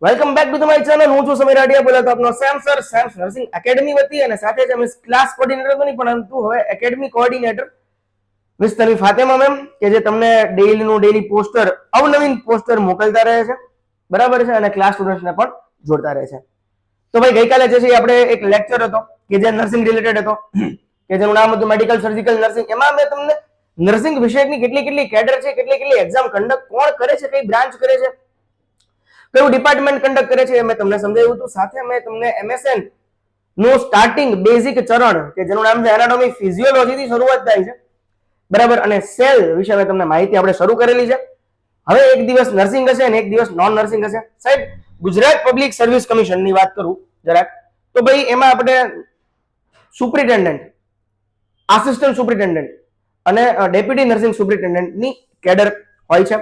Welcome back to my channel. હું છું સમીર રાઠિયા, બોલાતો આપનો Sam sir, Sam's nursing academy વતી, અને સાથે જ અમે ક્લાસ કોઓર્ડિનેટર તો નહીં પરંતુ હવે academy coordinator miss Tanvi Fatema ma'am, કે જે તમને ડેઈલી પોસ્ટર, અવનવીન પોસ્ટર મોકલતા રહે છે, બરાબર છે, અને ક્લાસ સ્ટુડન્ટ્સને પણ જોડતા રહે છે. તો ભાઈ ગઈકાલે જે છે આપણે એક લેક્ચર હતો કે જે નર્સિંગ રિલેટેડ હતો, કે જેનું નામ હતું મેડિકલ સર્જિકલ નર્સિંગ. એમાં મેં તમને નર્સિંગ વિષયની કેટલી કેડર છે, કેટલી એક્ઝામ કન્ડક્ટ કોણ કરે છે, કઈ બ્રાન્ચ કરે છે, કયું ડિપાર્ટમેન્ટ કન્ડક્ટ કરે છે, મેં તમને સમજાવ્યું હતું. સાથે મેં તમને MSN નું સ્ટાર્ટિંગ બેઝિક ચરણ, કે જેનું નામ છે એનાટોમી ફિઝિયોલોજી થી શરૂઆત થાય છે, બરાબર, અને સેલ વિશે મેં તમને માહિતી આપણે શરૂ કરેલી છે. હવે એક દિવસ નર્સિંગ હશે અને એક દિવસ નોન નર્સિંગ હશે. સાહેબ, ગુજરાત પબ્લિક સર્વિસ કમિશન ની વાત કરું જરાક, તો ભાઈ એમાં આપણે સુપ્રિન્ટેન્ડન્ટ, આસિસ્ટન્ટ સુપ્રિન્ટેન્ડન્ટ અને ડેપ્યુટી નર્સિંગ સુપ્રિન્ટેન્ડન્ટ ની કેડર હોય છે,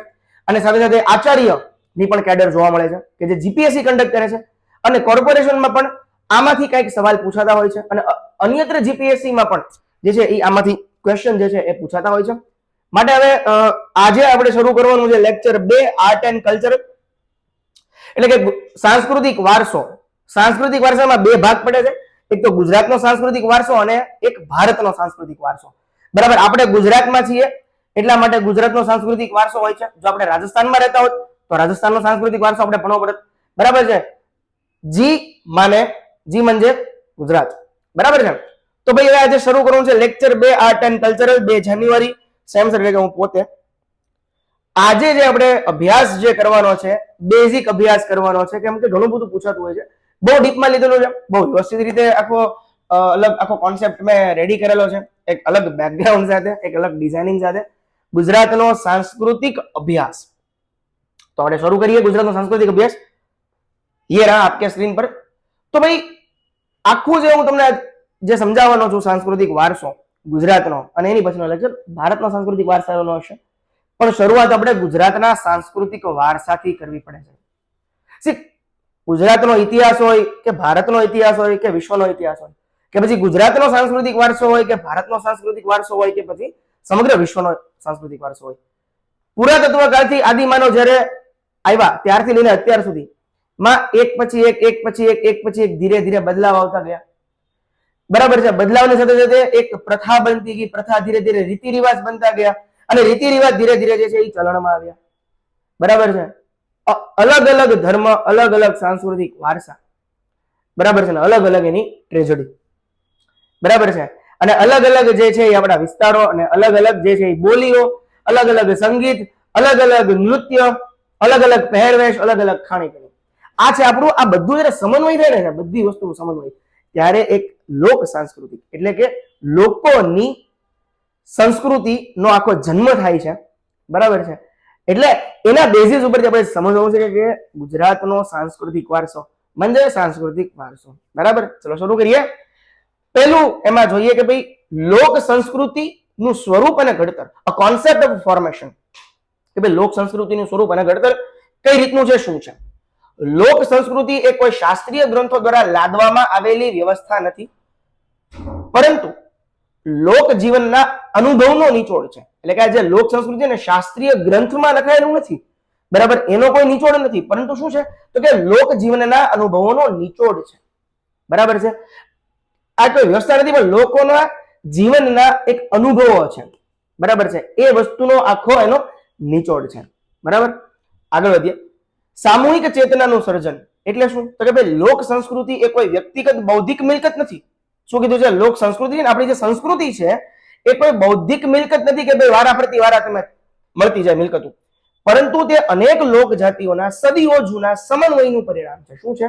અને સાથે સાથે આચાર્ય ની પણ કેડર જોવા મળે છે, કે જે જીપીએસસી કન્ડક્ટ કરે છે, અને કોર્પોરેશનમાં પણ આમાંથી કંઈક સવાલ પૂછાતા હોય છે, અને અન્યત્ર જીપીએસસી માં પણ જે છે એ આમાંથી ક્વેશ્ચન જે છે એ પૂછાતા હોય છે. માટે હવે આજે આપણે શરૂ કરવાનું છે લેક્ચર 2, આર્ટ એન્ડ કલ્ચર, એટલે કે સાંસ્કૃતિક વારસો. સાંસ્કૃતિક વારસામાં બે ભાગ પડે છે, એક તો ગુજરાતનો સાંસ્કૃતિક વારસો અને એક ભારતનો સાંસ્કૃતિક વારસો. બરાબર, આપણે ગુજરાતમાં છીએ એટલા માટે ગુજરાતનો સાંસ્કૃતિક વારસો હોય છે. જો આપણે રાજસ્થાનમાં રહેતા હોત તો રાજસ્થાનનો સાંસ્કૃતિક વારસો આપણે ભણવો પડે, બરાબર છે. જી म्हणजे ગુજરાત, બરાબર છે. તો ભાઈ હવે આજે શરૂ કરવાનું છે lecture 2, art and cultural, 2 January, Sam sir એટલે હું પોતે. આજે જે આપણે અભ્યાસ જે કરવાનો છે, બેઝિક અભ્યાસ કરવાનો છે, કેમ કે ઘણું બધું પૂછાતું હોય છે. બહુ ડીપમાં લીધેલું છે, બહુ વ્યવસ્થિત રીતે આખો કોન્સેપ્ટ મેં રેડી કરેલો છે, એક અલગ બેકગ્રાઉન્ડ સાથે, એક અલગ ડિઝાઇનિંગ સાથે. ગુજરાતનો સાંસ્કૃતિક અભ્યાસ. તો આપણે શરૂ કરીએ ગુજરાતનો સાંસ્કૃતિક અભ્યાસ. ये रहा आपके स्क्रीन पर. તો ભાઈ આખું જે હું તમને જે સમજાવવાનો છું સાંસ્કૃતિક વારસો ગુજરાતનો, અને એની પછીનો લેક્ચર ભારતનો સાંસ્કૃતિક વારસાનો હશે, પણ શરૂઆત આપણે ગુજરાતના સાંસ્કૃતિક વારસાથી કરવી પડે છે. ગુજરાતનો ઇતિહાસ હોય કે ભારતનો ઇતિહાસ હોય કે વિશ્વનો ઇતિહાસ હોય, કે પછી ગુજરાતનો સાંસ્કૃતિક વારસો હોય કે ભારતનો સાંસ્કૃતિક વારસો હોય કે પછી સમગ્ર વિશ્વનો સાંસ્કૃતિક વારસો હોય, પુરાતત્વ કાળથી આદિમાનવ જ્યારે આવ્યા ત્યારથી લઈને અત્યાર સુધી માં એક પછી એક ધીરે ધીરે બદલાવ આવતા ગયા, બરાબર છે. બદલાવની સાથે સાથે એક પ્રથા બનતી ગઈ, પ્રથા ધીરે ધીરે રીતિ રિવાજ બનતા ગયા, અને રીતિ રિવાજ ધીરે ધીરે જે છે એ ચલણમાં આવ્યા, બરાબર છે. અલગ અલગ ધર્મ, અલગ અલગ સાંસ્કૃતિક વારસા, બરાબર છે, ને અલગ અલગ એની ટ્રેજડી, બરાબર છે. અને અલગ અલગ જે છે એ આપણા વિસ્તારો, અને અલગ અલગ જે છે એ બોલીઓ, અલગ અલગ સંગીત, અલગ અલગ નૃત્ય, અલગ અલગ પહેરવેશ, અલગ અલગ ખાણીપીણી. આ છે આપણું, આ બધું જયારે સમન્વય થાય ને, બધી વસ્તુનું સમન્વય, ત્યારે એક લોક સાંસ્કૃતિક એટલે કે લોકોની સંસ્કૃતિનો આખો જન્મ થાય છે, બરાબર છે. એટલે એના બેઝિસ ઉપરથી આપણે સમજવું છે કે ગુજરાતનો સાંસ્કૃતિક વારસો म्हणजे સાંસ્કૃતિક વારસો, બરાબર. ચલો શરૂ કરીએ. પહેલું એમાં જોઈએ કે ભાઈ લોક સંસ્કૃતિ નું સ્વરૂપ અને ઘડતર, અ કોન્સેપ્ટ ઓફ ફોર્મેશન, કે ભાઈ લોક સંસ્કૃતિનું સ્વરૂપ અને ઘડતર કઈ રીતનું છે, શું છે. લોક સંસ્કૃતિ એ કોઈ શાસ્ત્રીય ગ્રંથો દ્વારા લાદવામાં આવેલી વ્યવસ્થા નથી, પરંતુ લોક જીવનના અનુભવનો નિચોડ છે. એટલે કે જે લોક સંસ્કૃતિ ને શાસ્ત્રીય ગ્રંથમાં લખાયેલું નથી, બરાબર, એનો કોઈ નિચોડ નથી, પરંતુ શું છે તો કે લોક જીવનના અનુભવોનો નિચોડ છે, બરાબર છે. આ કોઈ વ્યવસ્થા નથી, પણ લોકોના જીવનના એક અનુભવો છે, બરાબર છે, એ વસ્તુનો આખો એનો નિચોડ છે, બરાબર. આગળ વધીએ. સામૂહિક ચેતનાનું સર્જન એટલે શું, તો કે ભાઈ લોક સંસ્કૃતિ એ કોઈ વ્યક્તિગત બૌદ્ધિક મિલકત નથી. શું કીધું છે? લોક સંસ્કૃતિ, આપણી જે સંસ્કૃતિ છે એ કોઈ બૌદ્ધિક મિલકત નથી કે ભાઈ વારા પ્રતિ વારા તમે મળતી જાય મિલકતો, પરંતુ તે અનેક લોક જાતિઓના સદીઓ જૂના સમન્વયનું પરિણામ છે. શું છે?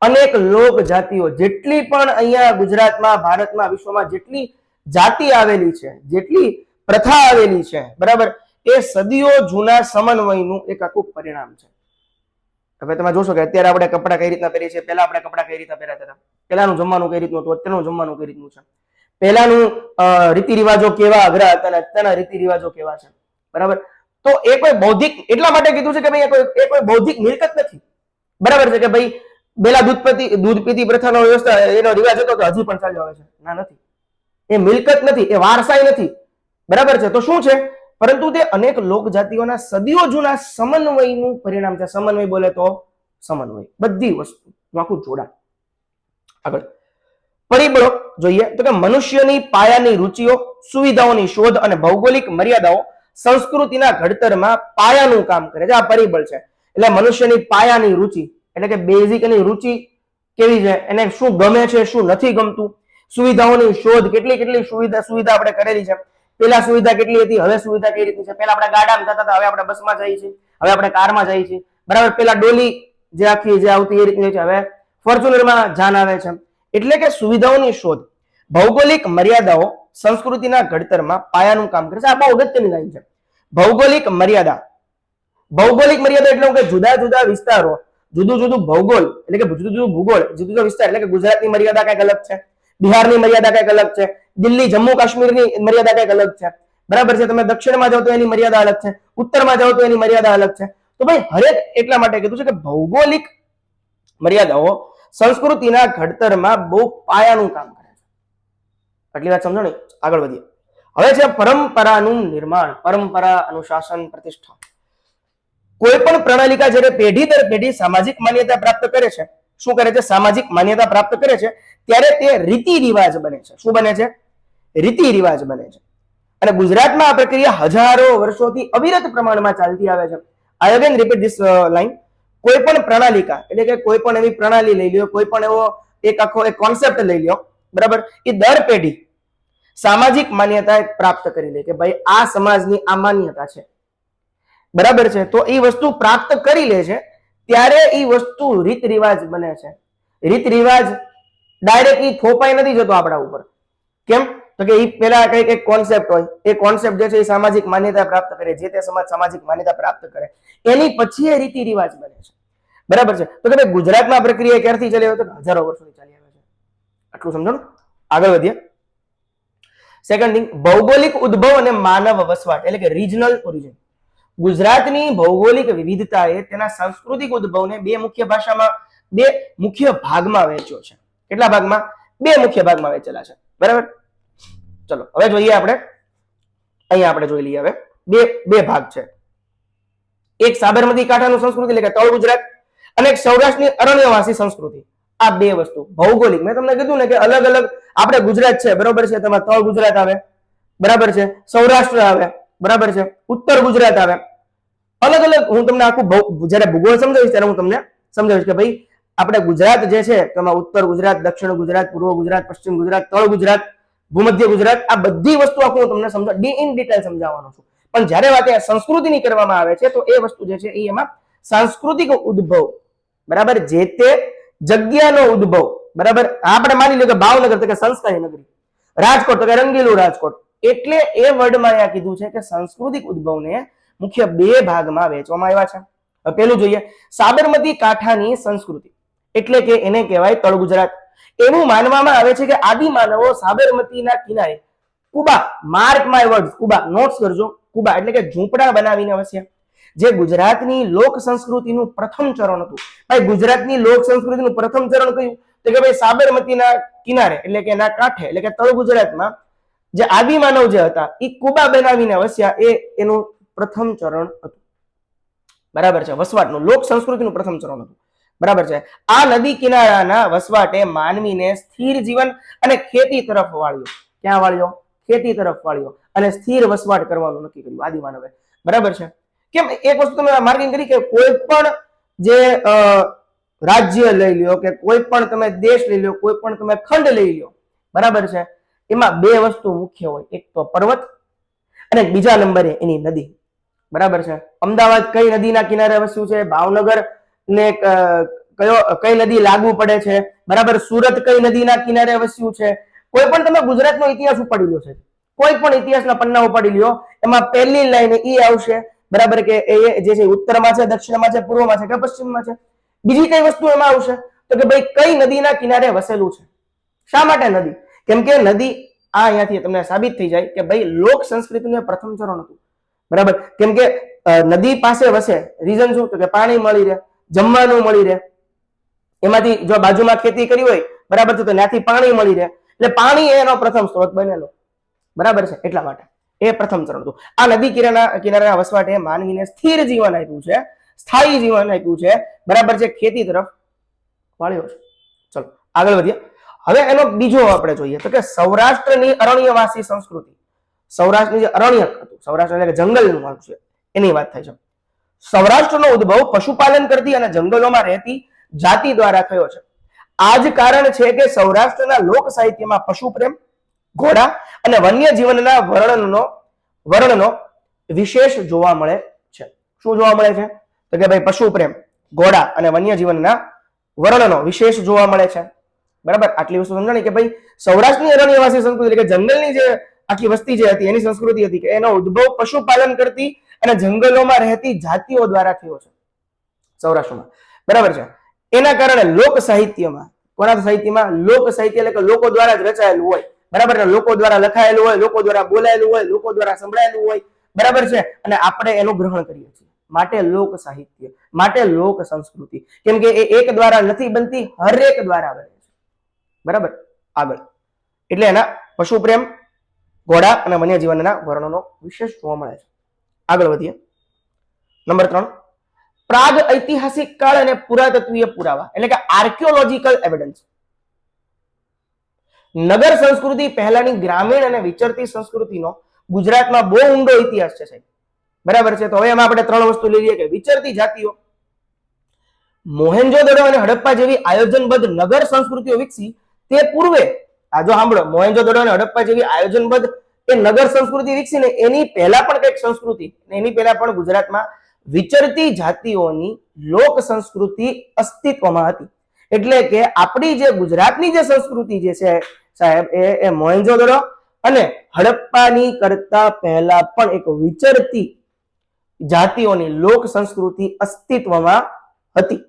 અનેક લોક જાતિઓ, જેટલી પણ અહીંયા ગુજરાતમાં, ભારતમાં, વિશ્વમાં જેટલી જાતિ આવેલી છે, જેટલી પ્રથા આવેલી છે, બરાબર, એ સદીઓ જૂના સમન્વયનું એક આખું પરિણામ છે. હવે તમે જોશો કે અત્યારે આપણે કપડા કઈ રીતના પહેરીએ છીએ, પહેલા આપણે કપડા કઈ રીતના પહેરતા હતા, પહેલાનું જમવાનું કઈ રીતનું હતું, અત્યારનું જમવાનું કઈ રીતનું છે, પહેલાનું રીતિ રિવાજો કેવા અઘરા હતા અને અત્યારના રીતિ રિવાજો કેવા છે, બરાબર. તો એ કોઈ બૌદ્ધિક, એટલા માટે કીધું છે કે ભાઈ એ કોઈ બૌદ્ધિક મિલકત નથી, બરાબર છે, કે ભાઈ પેલા દૂધ પીતી પ્રથાનો વ્યવસ્થા એનો રિવાજ હતો તો હજી પણ ચાલ્યો આવે છે, ના નથી. એ મિલકત નથી, એ વારસાઈ નથી, બરાબર છે. તો શું છે? પરંતુ તે અનેક લોક જાતિઓના સદીઓ જૂના સમન્વયનું પરિણામ છે. સમન્વય બોલે તો સમન્વય, બધી વસ્તુ આખું જોડાણ. આગળ પરિબળો જોઈએ તો કે મનુષ્યની પાયાની રુચિઓ, સુવિધાઓની શોધ અને ભૌગોલિક મર્યાદાઓ સંસ્કૃતિના ઘડતરમાં પાયાનું કામ કરે છે. આ પરિબળ છે. એટલે મનુષ્યની પાયાની રુચિ એટલે કે બેઝિક એની રુચિ કેવી છે, એને શું ગમે છે, શું નથી ગમતું. સુવિધાઓની શોધ, કેટલી સુવિધા આપણે કરેલી છે. પેલા સુવિધા કેટલી હતી, હવે સુવિધા કઈ રીતની છે. પેલા આપણે ગાડામાં જતા હતા, હવે આપણે બસમાં જઈએ છીએ, હવે આપણે કારમાં જઈએ છીએ. બરાબર. પેલા ડોલી જે આખી જે આવતી એ રીતની છે, હવે ફોર્ચ્યુનરમાં જાન આવે છે. એટલે કે સુવિધાઓની શોધ, ભૌગોલિક મર્યાદાઓ સંસ્કૃતિના ઘડતરમાં પાયાનું કામ કરે છે. આ બહુ અગત્યની લાઈન છે. ભૌગોલિક મર્યાદા. ભૌગોલિક મર્યાદા એટલે કે જુદા જુદા વિસ્તારો, જુદું જુદું ભૌગોલ એટલે કે જુદું જુદું ભૂગોળ, જુદો જુદો વિસ્તાર એટલે કે ગુજરાતની મર્યાદા કઈક અલગ છે, બિહારની મર્યાદા કઈક અલગ છે, દિલ્હી જમ્મુ કાશ્મીરની મર્યાદા કઈક અલગ છે. બરાબર છે. તમે દક્ષિણમાં જાઓ તો એની મર્યાદા અલગ છે, ઉત્તરમાં જાઓ તો એની મર્યાદા અલગ છે. તો ભાઈ હરેક એટલા માટે કીધું છે કે ભૌગોલિક મર્યાદાઓ સંસ્કૃતિના ઘડતરમાં બહુ પાયાનું કામ કરે છે. આટલી વાત સમજો ને. આગળ વધીએ. હવે છે પરંપરાનું નિર્માણ, પરંપરા, અનુશાસન, પ્રતિષ્ઠા. કોઈ પણ પ્રણાલિકા જ્યારે પેઢી દર પેઢી સામાજિક માન્યતા પ્રાપ્ત કરે છે, શું કરે છે, સામાજિક માન્યતા પ્રાપ્ત કરે છે, ત્યારે તે રીતિ રિવાજ બને છે. શું બને છે? રીતિ રિવાજ બને છે. અને ગુજરાતમાં આ પ્રક્રિયા હજારો વર્ષોથી અવિરત પ્રમાણમાં ચાલતી આવે છે. આઈ અગેન રિપીટ ધીસ લાઈન. કોઈ પણ પ્રણાલિકા એટલે કે કોઈ પણ એવી પ્રણાલી લઈ લ્યો, કોઈ પણ એવો એક આખો એક કોન્સેપ્ટ લઈ લ્યો. બરાબર. એ દર પેઢી સામાજિક માન્યતા પ્રાપ્ત કરી લે કે ભાઈ આ સમાજની આ માન્યતા છે. બરાબર છે. તો એ વસ્તુ પ્રાપ્ત કરી લે છે ત્યારે એ વસ્તુ રીત રિવાજ બને છે. રીત રિવાજ ડાયરેક્ટલી થોપાઈ નથી જતો આપણા ઉપર. કેમ? તો કે એ પેલા કઈક એક કોન્સેપ્ટ હોય, એ કોન્સેપ્ટ જે છે એ સામાજિક માન્યતા પ્રાપ્ત કરે, જે તે સમાજ સામાજિક માન્યતા પ્રાપ્ત કરે, એની પછી એ રીતિ રિવાજ બને છે. બરાબર છે. તો કે ગુજરાતમાં પ્રક્રિયા ક્યારથી ચાલી આવે તો હજારો વર્ષોથી ચાલી આવે છે. આટલું સમજો. આગળ વધીએ. સેકન્ડ થિંગ, ભૌગોલિક ઉદ્ભવ અને માનવ વસવાટ એટલે કે રિજનલ ઓરિજિન. ગુજરાતની ભૌગોલિક વિવિધતાએ તેના સાંસ્કૃતિક ઉદ્ભવને બે મુખ્ય ભાગમાં વહેંચ્યો છે. કેટલા ભાગમાં? બે મુખ્ય ભાગમાં વહેંચેલા છે. બરાબર. ચલો હવે જોઈએ આપણે. અહીંયા આપણે જોઈ લઈએ. હવે બે ભાગ છે. એક સાબરમતી કાંઠાનું સંસ્કૃતિ એટલે કે તળ ગુજરાત, અને એક સૌરાષ્ટ્રની અરણ્યવાસી સંસ્કૃતિ. આ બે વસ્તુ ભૌગોલિક. મેં તમને કીધું ને કે અલગ અલગ આપણે ગુજરાત છે. બરોબર છે. તેમાં તળ ગુજરાત આવે. બરાબર છે. સૌરાષ્ટ્ર આવે. બરાબર છે. ઉત્તર ગુજરાત આવે. અલગ અલગ હું તમને આખું જયારે ભૂગોળ સમજાવીશ ત્યારે હું તમને સમજાવીશ કે ભાઈ આપણે ગુજરાત જે છે તેમાં ઉત્તર ગુજરાત, દક્ષિણ ગુજરાત, પૂર્વ ગુજરાત, પશ્ચિમ ગુજરાત, તળ ગુજરાત, ભૂમધ્ય ગુજરાત, આ બધી વસ્તુ આખું હું તમને ઇન ડિટેલ સમજાવવાનો છું. પણ જ્યારે વાત સંસ્કૃતિની કરવામાં આવે છે તો એ વસ્તુ જે છે એ એમાં સાંસ્કૃતિક ઉદ્ભવ. બરાબર. જે તે જગ્યાનો ઉદ્ભવ. બરાબર. આપણે માની લો કે ભાવનગર તો કે સંસ્કારી નગરી, રાજકોટ તો કે રંગીલું રાજકોટ. એટલે એ વર્ડમાં અહીંયા કીધું છે કે સાંસ્કૃતિક ઉદ્ભવને મુખ્ય બે ભાગમાં વહેંચવામાં આવ્યા છે. પેલું જોઈએ સાબરમતી કાંઠાની સંસ્કૃતિ એટલે કે એને કહેવાય તળ ગુજરાત. એવું માનવામાં આવે છે કે આદિ માનવો સાબરમતીના કિનારે કુબા, માર્ક માય વર્ડ, કુબા નોટ્સ કરજો, કુબા એટલે કે ઝૂંપડા બનાવીને વસ્યા. જે ગુજરાતની લોક સંસ્કૃતિનું પ્રથમ ચરણ હતું. ભાઈ ગુજરાતની લોક સંસ્કૃતિનું પ્રથમ ચરણ કયું? તો કે ભાઈ સાબરમતીના કિનારે એટલે કે એના કાંઠે એટલે કે તળ ગુજરાતમાં જે આદિ માનવ જે હતા એ કુબા બનાવીને વસ્યા. એ એનું પ્રથમ ચરણ હતું. બરાબર છે. વસવાટનું લોક સંસ્કૃતિનું પ્રથમ ચરણ હતું. બરાબર છે. આ નદી કિનારાના વસવાટે માનવીને સ્થિર જીવન અને ખેતી તરફ વાળ્યો. ક્યાં વાળ્યો? ખેતી તરફ વાળ્યો અને સ્થિર વસવાટ કરવાનું નક્કી કર્યું આદિ માનવે. બરાબર છે. કેમ? એક વસ્તુ તમે માર્કિંગ કરી કે કોઈ પણ જે રાજ્ય લઈ લ્યો કે કોઈ પણ તમે દેશ લઈ લો, કોઈ પણ તમે ખંડ લઈ લો. બરાબર છે. એમાં બે વસ્તુ મુખ્ય હોય, એક તો પર્વત અને બીજા નંબરે એની નદી. બરાબર છે. અમદાવાદ કઈ નદીના કિનારે વસ્યું છે? ભાવનગર ને કઈ નદી લાગુ પડે છે? બરાબર. સુરત કઈ નદીના કિનારે વસ્યું છે? કોઈ પણ તમે ગુજરાતનો ઇતિહાસ ઉપાડી લ્યો છે, કોઈ પણ ઇતિહાસના પન્ના ઉપાડી લ્યો, એમાં પહેલી લાઈન ઈ આવશે. બરાબર કે એ જે છે ઉત્તરમાં છે, દક્ષિણમાં છે, પૂર્વમાં છે કે પશ્ચિમમાં છે. બીજી કઈ વસ્તુ એમાં આવશે તો કે ભાઈ કઈ નદીના કિનારે વસેલું છે. શા માટે નદી? કેમ કે નદી આ અહીંયાથી તમને સાબિત થઈ જાય કે ભાઈ લોક સંસ્કૃતિનું પ્રથમ ચરણ હતું. બરાબર. કેમ કે નદી પાસે વસે, રીઝન શું? તો કે પાણી મળી રહે, જમવાનું મળી રહે. એમાંથી જો બાજુમાં ખેતી કરી હોય, બરાબર છે, તો ત્યાંથી પાણી મળી રહે. એટલે પાણી એનો પ્રથમ સ્ત્રોત બનેલો. બરાબર છે. એટલા માટે એ પ્રથમ ચરણ હતું. આ નદી કિનારાના વસવાટે માનવીને સ્થિર જીવન આપ્યું છે, સ્થાયી જીવન આપ્યું છે, બરાબર છે, ખેતી તરફ વાળ્યો છે. ચલો આગળ વધીએ. હવે એનો બીજો આપણે જોઈએ તો કે સૌરાષ્ટ્રની અરણ્યવાસી સંસ્કૃતિ. સૌરાષ્ટ્રની જે અરણ્યક હતું, સૌરાષ્ટ્ર એટલે કે જંગલનું ભાગ છે, એની વાત થાય છે. સૌરાષ્ટ્રનો ઉદ્ભવ પશુપાલન કરતી અને જંગલોમાં રહેતી જાતિ દ્વારા થયો છે. આ જ કારણ છે કે સૌરાષ્ટ્રના લોક સાહિત્યમાં પશુ પ્રેમ, ઘોડા અને વન્ય જીવનના વર્ણનો વિશેષ જોવા મળે છે. શું જોવા મળે છે? તો કે ભાઈ પશુ પ્રેમ, ઘોડા અને વન્ય જીવનના વર્ણનો વિશેષ જોવા મળે છે. બરાબર, આટલી વસ્તુ સમજાણી કે ભાઈ સૌરાષ્ટ્રની અરણ્યવાસી સંસ્કૃતિ એટલે કે જંગલની જે આખી વસ્તી જે હતી એની સંસ્કૃતિ હતી કે એનો ઉદ્ભવ પશુપાલન કરતી અને જંગલોમાં રહેતી જાતિઓ દ્વારા થયો છે સૌરાષ્ટ્રમાં. બરાબર છે. એના કારણે લોક સાહિત્યમાં, કોના સાહિત્યમાં? લોક સાહિત્ય એટલે કે લોકો દ્વારા જ રચાયેલું હોય, બરાબર, લોકો દ્વારા લખાયેલું હોય, લોકો દ્વારા બોલાયેલું હોય, લોકો દ્વારા સંભળાયેલું હોય, બરાબર છે, અને આપણે એનું ગ્રહણ કરીએ છીએ. માટે લોક સાહિત્ય, માટે લોક સંસ્કૃતિ, કેમ કે એ એક દ્વારા નથી બનતી, હરેક દ્વારા બને છે. બરાબર, આગળ એટલે એના પશુ પ્રેમ, ઘોડા અને વન્ય જીવનના વર્ણનો વિશેષ જોવા મળે છે. આગળ વધીએ. નંબર 3, પ્રાગ ઐતિહાસિક કાળ અને પુરાતત્વીય પુરાવા એટલે કે આર્કિયોલોજીકલ એવિડન્સ. નગર સંસ્કૃતિ પહેલાની ગ્રામીણ અને વિચરતી સંસ્કૃતિનો ગુજરાતમાં બહુ ઊંડો ઇતિહાસ છે સાહેબ. બરાબર છે. તો હવે એમાં આપણે 3 વસ્તુ લઈ લઈએ કે વિચરતી જાતિઓ, મોહેન્જો-દડો અને હડપ્પા જેવી આયોજનબદ્ધ નગર સંસ્કૃતિઓ વિકસી તે પૂર્વે, આ જો સાંભળો, મોહેન્જો-દડો અને હડપ્પા જેવી આયોજનબદ્ધ એ નગર સંસ્કૃતિ વિકસીને એની પહેલા પણ કઈક સંસ્કૃતિ, એની પહેલા પણ ગુજરાતમાં વિચરતી જાતિઓની લોક સંસ્કૃતિ અસ્તિત્વમાં હતી. એટલે કે આપણી જે ગુજરાતની જે સંસ્કૃતિ જે છે સાહેબ એ મોહેન્જો-દડો અને હડપ્પાની કરતા પહેલા પણ એક વિચરતી જાતિઓની લોક સંસ્કૃતિ અસ્તિત્વમાં હતી.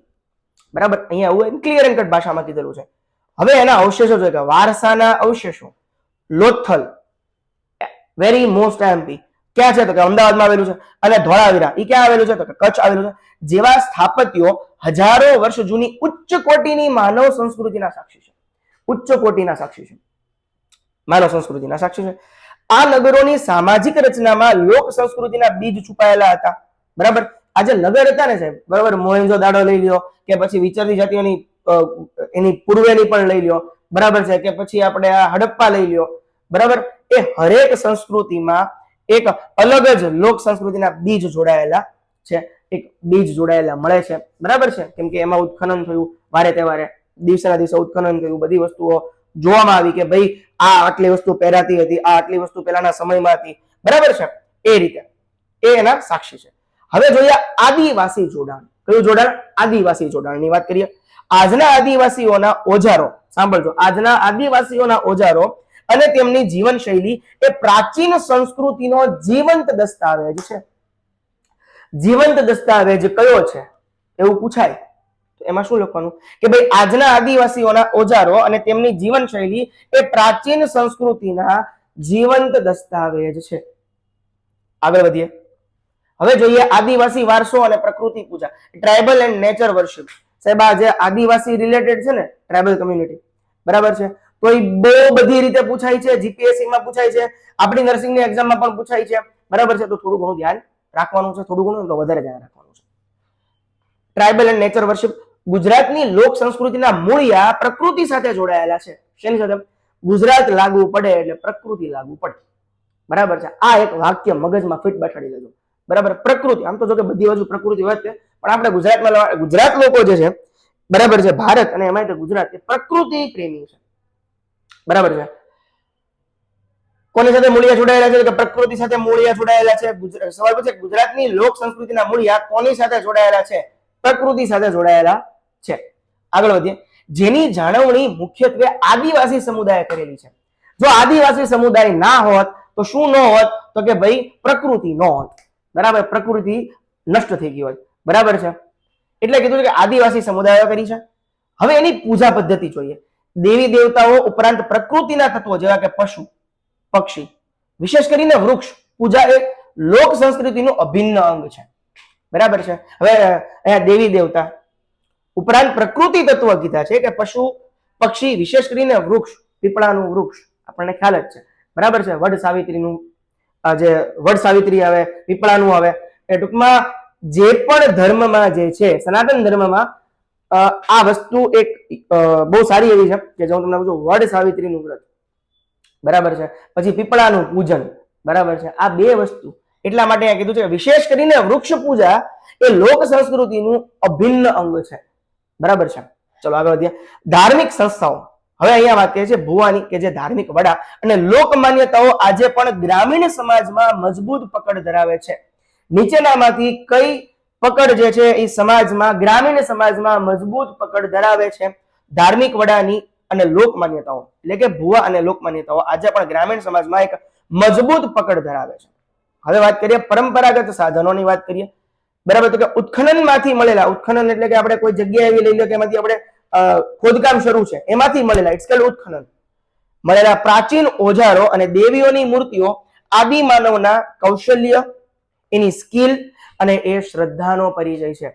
બરાબર, અહીંયા આવું ક્લિયર એન્ડ કટ ભાષામાં કીધેલું છે. હવે એના અવશેષો છે કે વારસાના અવશેષો, લોથલ વેરી મોસ્ટ એમપી ક્યાં છે? તો કે અમદાવાદમાં આવેલું છે. અને ધોળાવીરા એ ક્યાં આવેલું છે? તો કે કચ્છ આવેલું છે. જેવા સ્થાપત્યો હજારો વર્ષ જૂની ઉચ્ચ કોટીની માનવ સંસ્કૃતિના સાક્ષી છે. ઉચ્ચ કોટીના સાક્ષી છે, માનવ સંસ્કૃતિના સાક્ષી છે. આ નગરોની સામાજિક રચનામાં લોક સંસ્કૃતિના બીજ છુપાયેલા હતા. બરાબર, આ જે નગર હતા ને સાહેબ, બરાબર, મોહેન્જો-દાડો લઈ લ્યો કે પછી વિચરતી જાતિઓની એની પૂર્વેની પણ લઈ લ્યો, બરાબર છે, કે પછી આપણે આ હડપ્પા લઈ લ્યો, બરાબર, એ હરેક સંસ્કૃતિમાં એક અલગ જ લોક સંસ્કૃતિના બીજ જોડાયેલા છે, એક બીજ જોડાયેલા મળે છે. બરાબર છે, કેમ કે એમાં ઉત્ખનન થયું, વારે તહેવારે દિવસેના દિવસે ઉત્ખનન થયું, બધી વસ્તુઓ જોવામાં આવી કે ભાઈ આ આટલી વસ્તુ પહેરાતી હતી, આ આટલી વસ્તુ પહેલાના સમયમાં હતી. બરાબર છે, એ રીતે એ એના સાક્ષી છે. હવે જોઈએ આદિવાસી જોડાણ. કયું જોડાણ? આદિવાસી જોડાણની વાત કરીએ. આજના આદિવાસીઓના ઓજારો, સાંભળજો, આજના આદિવાસીઓના ઓજારો અને તેમની જીવનશૈલી એ પ્રાચીન સંસ્કૃતિનો જીવંત દસ્તાવેજ છે. જીવંત દસ્તાવેજ કયો છે એવું પૂછાય તો એમાં શું લખવાનું કે ભાઈ આજના આદિવાસીઓના ઓજારો અને તેમની જીવનશૈલી એ પ્રાચીન સંસ્કૃતિના જીવંત દસ્તાવેજ છે. આગળ વધીએ. હવે જોઈએ આદિવાસી વારસો અને પ્રકૃતિ પૂજા, ટ્રાઇબલ એન્ડ નેચર વર્શિપ. સાહેબ આ જે આદિવાસી રિલેટેડ છે ને, ટ્રાઇબલ કમ્યુનિટી, બરાબર છે, તો એ બહુ બધી રીતે પૂછાય છે. જીપીએસસી માં પૂછાય છે, આપણી નર્સિંગની એક્ઝામમાં પણ પૂછાય છે. બરાબર છે, તો થોડું ઘણું ધ્યાન રાખવાનું છે, થોડું ઘણું તો વધારે ધ્યાન રાખવાનું છે. Tribal and nature worship. ગુજરાતની લોક સંસ્કૃતિના મૂળિયા પ્રકૃતિ સાથે જોડાયેલા છે. શેની સાથે? ગુજરાત લાગુ પડે એટલે પ્રકૃતિ લાગુ પડે. બરાબર છે, આ એક વાક્ય મગજમાં ફિટ બેઠાડી લેજો. બરાબર, પ્રકૃતિ, આમ તો જો કે બધી બાજુ પ્રકૃતિ વાત છે, પણ આપણે ગુજરાતમાં, ગુજરાત લોકો જે છે, બરાબર છે, ભારત અને એમાં ગુજરાત એ પ્રકૃતિ પ્રેમી છે. બરાબર છે. કોની સાથે મૂળિયા જોડાયેલા છે? કે પ્રકૃતિ સાથે મૂળિયા જોડાયેલા છે. સવાલ પૂછે ગુજરાતની લોક સંસ્કૃતિના મૂળિયા કોની સાથે જોડાયેલા છે? પ્રકૃતિ સાથે જોડાયેલા છે. આગળ વધીએ. જેની જાળવણી મુખ્યત્વે આદિવાસી સમુદાય કરેલી છે. જો આદિવાસી સમુદાય ના હોત તો શું ન હોત? તો કે ભાઈ પ્રકૃતિ ન હોત. બરાબર, પ્રકૃતિ નષ્ટ થઈ ગઈ હોય. બરાબર છે, એટલે કીધું કે આદિવાસી સમુદાયો કરી છે. હવે એની પૂજા પદ્ધતિ જોઈએ. દેવી દેવતાઓ ઉપરાંત પ્રકૃતિના તત્વો જેવા કે પશુ, પક્ષી, વિશેષ કરીને વૃક્ષ પૂજા એ લોક સંસ્કૃતિનું અભિન્ન અંગ છે. બરાબર છે. હવે અહીંયા દેવી દેવતા ઉપરાંત પ્રકૃતિ તત્વ કીધા છે કે પશુ, પક્ષી, વિશેષ કરીને વૃક્ષ, પીપળાનું વૃક્ષ આપણને ખ્યાલ જ છે. બરાબર છે, વડ સાવિત્રીનું જે વડ સાવિત્રી આવે, પીપળાનું આવે, એ ટૂંકમાં જે પણ ધર્મમાં જે છે સનાતન ધર્મમાં આ વસ્તુ એક બહુ સારી એવી છે કે જો હું તમને પૂછું વડ સાવિત્રીનું વ્રત, બરાબર છે, પછી પીપળાનું પૂજન, બરાબર છે, આ બે વસ્તુ એટલા માટે અહીંયા કીધું છે કે વિશેષ કરીને વૃક્ષ પૂજા એ લોક સંસ્કૃતિનું અભિન્ન અંગ છે, બરાબર છે. ચલો આગળ વધીએ. ધાર્મિક સંસ્થાઓ, હવે અહીંયા વાત કરીએ છીએ ભુવાની કે જે ધાર્મિક વડા અને લોક માન્યતાઓ આજે પણ ગ્રામીણ સમાજમાં મજબૂત પકડ ધરાવે છે. નીચેનામાંથી કઈ પકડ જે છે એ સમાજમાં ગ્રામીણ સમાજમાં મજબૂત પકડ ધરાવે છે? ધાર્મિક વડાની અને લોક માન્યતાઓ, એટલે કે ભુવા અને લોક માન્યતાઓ આજે પણ ગ્રામીણ સમાજમાં એક મજબૂત પકડ ધરાવે છે. હવે વાત કરીએ પરંપરાગત સાધનોની વાત કરીએ, બરાબર. તો કે ઉત્ખનન માંથી મળેલા, ઉત્ખનન એટલે કે આપણે કોઈ જગ્યા એવી લઈ લો કે એમાંથી આપણે ખોદકામ શરૂ છે એમાંથી મળેલા, ઇટ્સ કોલ્ડ ઉત્ખનન, મળેલા પ્રાચીન ઓજારો અને દેવીઓની મૂર્તિઓ આદિ માનવના કૌશલ્ય, એની સ્કિલ અને એ શ્રદ્ધાનો પરિચય છે.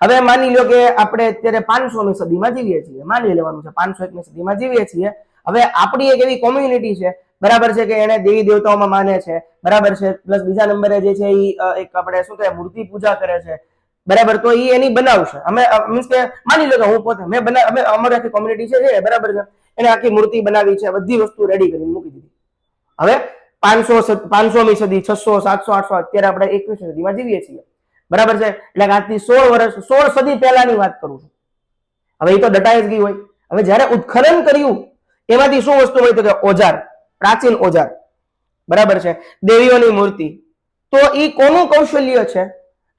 હવે માની લો કે આપણે અત્યારે 500મી સદીમાં જીવીએ છીએ, માની લેવાનું છે 501મી સદીમાં જીવીએ છીએ. હવે આપણી એક એવી કોમ્યુનિટી છે, બરાબર છે, કે એને દેવી દેવતાઓમાં માને છે, બરાબર છે, પ્લસ બીજા નંબરે જે છે એ એક આપણે શું કહેવાય મૂર્તિ પૂજા કરે છે, બરાબર. તો એ એની બનાવશે, અમે મીન્સ કે માની લો કે હું પોતે અમે અમારી આખી કોમ્યુનિટી છે, બરાબર છે, એને આખી મૂર્તિ બનાવી છે, બધી વસ્તુ રેડી કરીને મૂકી દીધી. હવે 500મી સદી, 600, 700, 800, અત્યારે આપણે 21મી સદીમાં જીવીએ છીએ, બરાબર છે. એટલે કે આજથી 16 સદી પહેલાની વાત કરું છું. હવે એ તો દટાઈ જ ગઈ હોય. હવે જયારે ઉત્ખનન કર્યું એમાંથી શું વસ્તુ મળી? તો કે ઓજાર, પ્રાચીન ઓજાર, બરાબર છે, દેવીઓની મૂર્તિ. તો એ કોનું કૌશલ્ય છે?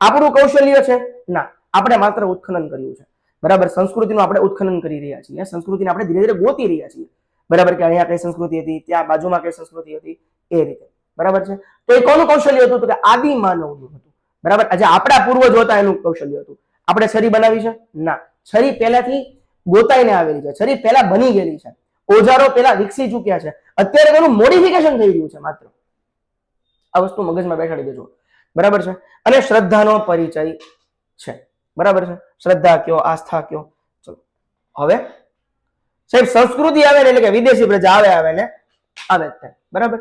આપણું કૌશલ્ય છે? ના, આપણે માત્ર ઉત્ખનન કર્યું છે, બરાબર. સંસ્કૃતિનું આપણે ઉત્ખનન કરી રહ્યા છીએ, સંસ્કૃતિને આપણે ધીરે ધીરે ગોતી રહ્યા છીએ, બરાબર, કે અહીંયા કઈ સંસ્કૃતિ હતી, ત્યાં બાજુમાં કઈ સંસ્કૃતિ હતી, એ રીતે, બરાબર છે. તો એ કોનું કૌશલ્ય હતું? તો કે આદિ માનવનું હતું, બરાબર. આજે આપણા પૂર્વજો હતા એનું કૌશલ્ય હતું. આપણે છરી બનાવી છે? ના, છરી પહેલાથી ગોતાઈને આવેલી છે, છરી પહેલા બની ગયેલી છે, ઓજારો પહેલા વિકસી ચૂક્યા છે, અત્યારે તેનું મોડિફિકેશન થઈ રહ્યું છે માત્ર. આ વસ્તુ મગજમાં બેસાડી દેજો, બરાબર છે. અને શ્રદ્ધાનો પરિચય છે, બરાબર છે. શ્રદ્ધા કયો, આસ્થા કયો. ચલો હવે સાહેબ સંસ્કૃતિ આવે ને એટલે કે વિદેશી પ્રજા આવે ને આવે જ થાય, બરાબર.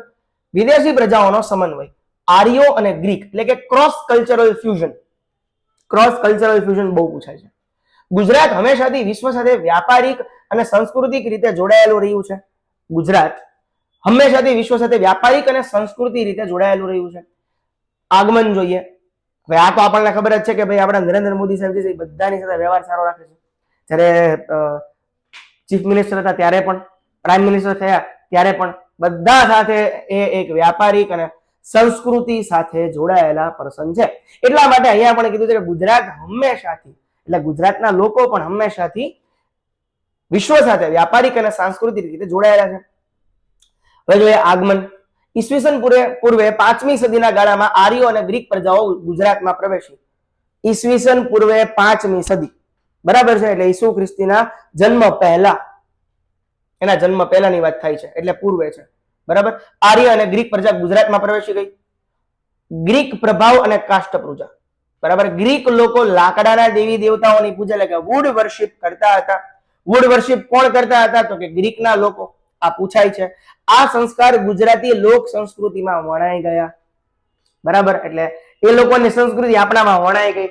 વિદેશી પ્રજાઓનો સમન્વય, આર્યો અને ગ્રીક એટલે કે cross cultural fusion, cross cultural fusion બહુ પૂછાય છે. ગુજરાત હંમેશાથી વિશ્વ સાથે વ્યાપારિક અને સાંસ્કૃતિક રીતે જોડાયેલું રહ્યું છે. ગુજરાત હંમેશાથી વિશ્વ સાથે વ્યાપારિક અને સંસ્કૃતિ રીતે જોડાયેલું રહ્યું છે. આગમન જોઈએ, હવે આ તો આપણને ખબર જ છે કે ભાઈ આપણા નરેન્દ્ર મોદી સાહેબ જે બધાની સાથે વ્યવહાર સારો રાખે છે. જ્યારે ચીફ મિનિસ્ટર હતા ત્યારે પણ, પ્રાઇમ મિનિસ્ટર થયા ત્યારે પણ, બધા સાથે એ એક વ્યાપારિક અને સંસ્કૃતિ સાથે જોડાયેલા પર્સન છે. એટલા માટે અહીંયા પણ કીધું છે કે ગુજરાત હંમેશાથી, એટલે ગુજરાતના લોકો પણ હંમેશાથી વિશ્વ સાથે વ્યાપારિક અને સાંસ્કૃતિક રીતે જોડાયેલા છે. હવે જોઈએ આગમન. ઈસવીસન પૂર્વે 5મી સદીના ગાળામાં આર્યો અને ગ્રીક પ્રજાઓ ગુજરાતમાં પ્રવેશી. ઈસવીસન પૂર્વે 5મી સદી, બરાબર છે, એટલે ઈસુ ખ્રિસ્તીના જન્મ પહેલા, એના જન્મ પહેલાની વાત થાય છે, એટલે પૂર્વે છે, બરાબર. આર્ય અને ગ્રીક પ્રજા ગુજરાતમાં પ્રવેશી ગઈ. ગ્રીક પ્રભાવ અને કાષ્ટ પૂજા, બરાબર. ગ્રીક લોકો લાકડાના દેવી દેવતાઓની પૂજા એટલે કે વુડ વર્શિપ કરતા હતા. વુડ વર્શિપ કોણ કરતા હતા? તો કે ગ્રીકના લોકો. આ પૂછાય છે. આ સંસ્કાર ગુજરાતી લોક સંસ્કૃતિમાં વણાઈ ગયા, બરાબર. એટલે એ લોકોની સંસ્કૃતિ આપણામાં વણાઈ ગઈ,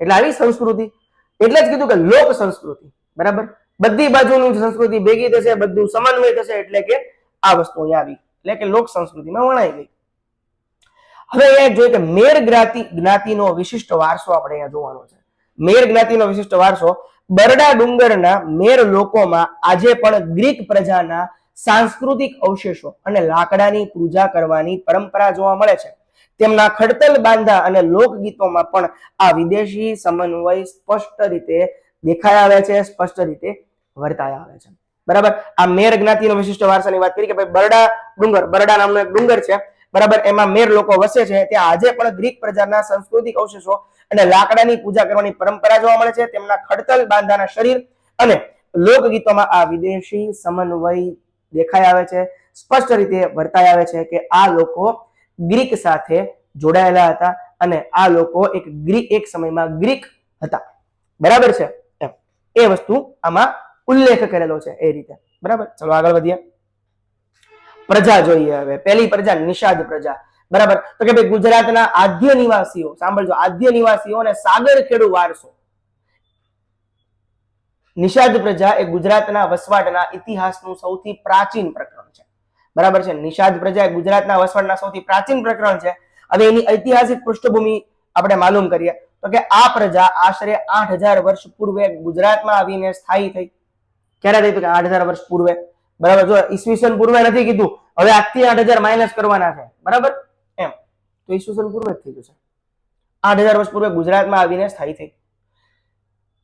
એટલે આવી સંસ્કૃતિ, એટલે જ કીધું કે લોક સંસ્કૃતિ, બરાબર. બધી બાજુની સંસ્કૃતિ ભેગી થશે, બધું સમન્વય થશે, એટલે કે આ વસ્તુ અહીંયા આવી, એટલે કે લોક સંસ્કૃતિમાં વણાઈ ગઈ. હવે એ જોઈએ કે મેર જ્ઞાતિનો વિશિષ્ટ વારસો આપણે અહીંયા જોવાનો છે. મેર જ્ઞાતિનો વિશિષ્ટ વારસો, બરડા ડુંગરના મેર લોકોમાં આજે પણ ગ્રીક પ્રજાના સાંસ્કૃતિક અવશેષો અને લાકડાની પૂજા કરવાની પરંપરા જોવા મળે છે. તેમના ખડતલ બાંધા અને લોકગીતોમાં પણ આ વિદેશી સમન્વય સ્પષ્ટ રીતે દેખાઈ આવે છે, સ્પષ્ટ રીતે વર્તાય આવે છે, બરાબર. આ મેર જ્ઞાતિનો વિશિષ્ટ વારસાની વાત કરી કે ભાઈ બરડા ડુંગર, બરડા નામનો એક ડુંગર છે, બરાબર. એમાં મેર લોકો વસે છે. ત્યાં આજે પણ ગ્રીક પ્રજાના સાંસ્કૃતિક અવશેષો અને લાકડાની પૂજા કરવાની પરંપરા જોવા મળે છે. તેમના ખડતલ બાંધાના શરીર અને લોકગીતોમાં આ વિદેશી સમન્વય દેખાઈ આવે છે, સ્પષ્ટ રીતે વર્તાય આવે છે કે આ લોકો ગ્રીક સાથે જોડાયેલા હતા અને આ લોકો એક સમયમાં ગ્રીક હતા, બરાબર છે. એ વસ્તુ આમાં ઉલ્લેખ કરેલો છે એ રીતે, બરાબર. ચલો આગળ વધીએ. પ્રજા જોઈએ. હવે પહેલી પ્રજા નિષાદ પ્રજા. બરાબર. તો કે ભાઈ ગુજરાતના આદ્ય નિવાસીઓ, સાંભળજો, આદ્ય નિવાસીઓ અને સાગર ખેડુ વારસો. નિષાદ પ્રજા એ ગુજરાતના વસવાટના ઇતિહાસનું સૌથી પ્રાચીન પ્રકરણ છે. બરાબર છે. નિષાદ પ્રજા એ ગુજરાતના વસવાટના સૌથી પ્રાચીન પ્રકરણ છે. હવે એની ઐતિહાસિક પૃષ્ઠભૂમિ આપણે માલુમ કરીએ તો કે આ પ્રજા આશરે 8000 વર્ષ પૂર્વે ગુજરાતમાં આવીને સ્થાયી થઈ. ક્યારે થઈ? તો કે 8000 વર્ષ પૂર્વે. બરાબર. જો ઈસવીસન પૂર્વે નથી કીધું, હવે આજથી 8000 માઇનસ કરવાના છે. બરાબર એમ. તો ઈસવીસન પૂર્વે જ થઈ જશે. 8000 વર્ષ પૂર્વે ગુજરાતમાં આવીને સ્થાયી થઈ.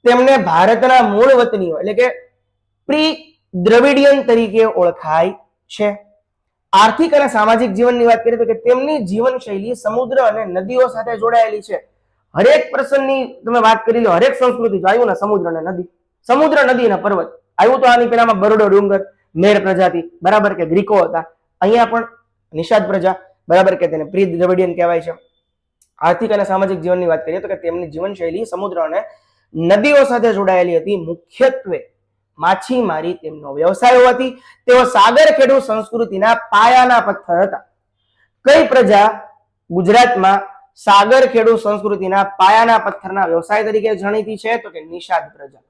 તેમને ભારતના મૂળ વતનીઓ એટલે કે પ્રી દ્રવિડિયન તરીકે ઓળખાય છે. આર્થિક અને સામાજિક જીવનની વાત કરીએ તો કે તેમની જીવનશૈલી સમુદ્ર અને નદીઓ સાથે જોડાયેલી છે. હરેક પ્રસંગની તમે વાત કરી લો, હરેક સંસ્કૃતિ આવ્યું ને સમુદ્ર અને નદી, સમુદ્ર, નદી અને પર્વત આવ્યું. તો આની પેલામાં બરોડો ડુંગર, મેર પ્રજાતિ, બરાબર કે ગ્રીકો હતા. અહીંયા પણ નિષાદ પ્રજા, બરાબર કે તેને પ્રી દ્રવિડિયન કહેવાય છે. આર્થિક અને સામાજિક જીવનની વાત કરીએ તો કે તેમની જીવનશૈલી સમુદ્ર અને નદીઓ સાથે જોડાયેલી હતી. મુખ્યત્વે માછીમારી તેમનો વ્યવસાય હોવાથી તેઓ સાગર ખેડુ સંસ્કૃતિના પાયાના પથ્થર હતા. કઈ પ્રજા ગુજરાતમાં સાગર ખેડુ સંસ્કૃતિના પાયાના પથ્થરના વ્યવસાય તરીકે જાણીતી છે? તો કે નિષાદ પ્રજા.